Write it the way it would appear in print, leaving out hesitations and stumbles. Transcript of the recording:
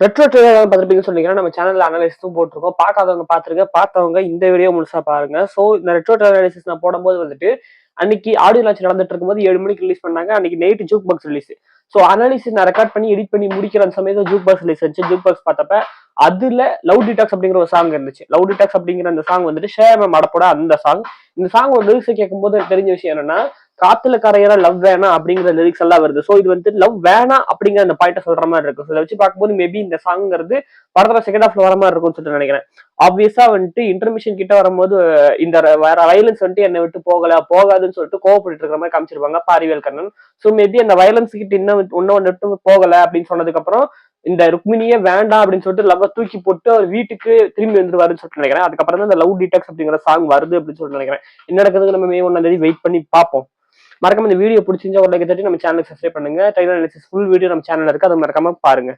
Retro trailer பார்த்துருப்பீங்கன்னு சொன்னீங்கன்னா நம்ம சேனல்ல அனலைசிஸும் போட்டிருக்கோம். பார்க்காதவங்க பார்த்துருங்க. பார்த்தவங்க இந்த வீடியோ முழுசா பாருங்க. ஸோ இந்த ரெட்ரோ ட்ரெய்லர் அனாலிசிஸ் நான் போடும்போது வந்துட்டு அன்னைக்கு ஆடியோ லான்ச் நடந்துட்டு இருக்கும்போது 7 மணிக்கு ரிலீஸ் பண்ணாங்க. அன்னைக்கு night juke box release. So analysis நான் ரெக்கார்ட் பண்ணி எடிட் பண்ணி முடிக்கிற அந்த சமயத்தில் ஜூக் பாக்ஸ் ரிலீஸ் ஆச்சு. ஜூக் பாக்ஸ் பார்த்தப்ப அதுல லவ் டிடாக்ஸ் அப்படிங்கிற ஒரு சாங் இருந்துச்சு. லவ் டிடாக்ஸ் அப்படிங்கிற அந்த சாங் வந்துட்டு ஷேம மடப்போட அந்த சாங். இந்த சாங் ஒரு லிரிக்ஸ் கேட்கும்போது தெரிஞ்ச விஷயம் என்னன்னா காத்துல கரையிற லவ் வேணாம் அப்படிங்கிற லிரிக்ஸ் எல்லாம் வருது. ஸோ இது வந்து லவ் வேணாம் அப்படிங்கிற அந்த பாயிண்ட சொல்ற மாதிரி இருக்கு. ஸோ இதை வச்சு பார்க்கும்போது மேபி இந்த சாங்கிறது படத்துல செகண்ட் ஹாஃப்ல வர மாதிரி இருக்கும்னு சொல்லிட்டு நினைக்கிறேன். ஆப்வியஸா வந்துட்டு இன்டர்மிஷன் கிட்ட வரும்போது இந்த வேற வயலன்ஸ் வந்துட்டு என்னை விட்டு போகாதுன்னு சொல்லிட்டு கோவப்பட்டு இருக்கிற மாதிரி காமிச்சிருப்பாங்க பாரிவேல் கண்ணன். ஸோ மேபி அந்த வயலன்ஸ் கிட்ட இன்னும் விட்டு போகல அப்படின்னு சொன்னதுக்கு அப்புறம் இந்த ருக்மிணியே வேண்டாம் அப்படின்னு சொல்லிட்டு லவ் தூக்கி போட்டு அவர் வீட்டுக்கு திரும்பி வந்துருவாருன்னு சொல்லிட்டு நினைக்கிறேன். அதுக்கப்புறம் தான் இந்த லவ் டிடாக்ஸ் அப்படிங்கிற சாங் வருது அப்படின்னு சொல்லிட்டு நினைக்கிறேன். என்ன நடக்குதுன்னு நம்ம மே 1 வெயிட் பண்ணி பார்ப்போம். மறக்காம இந்த வீடியோ பிடிச்சிருந்தா ஒரு லைக் தட்டி நம்ம சேனலுக்கு சப்ஸ்கிரைப் பண்ணுங்க. ட்ரெய்லர் அனாலிசிஸ் ஃபுல் வீடியோ நம்ம சேனல்ல இருக்கு. அதை மறக்காம பாருங்க.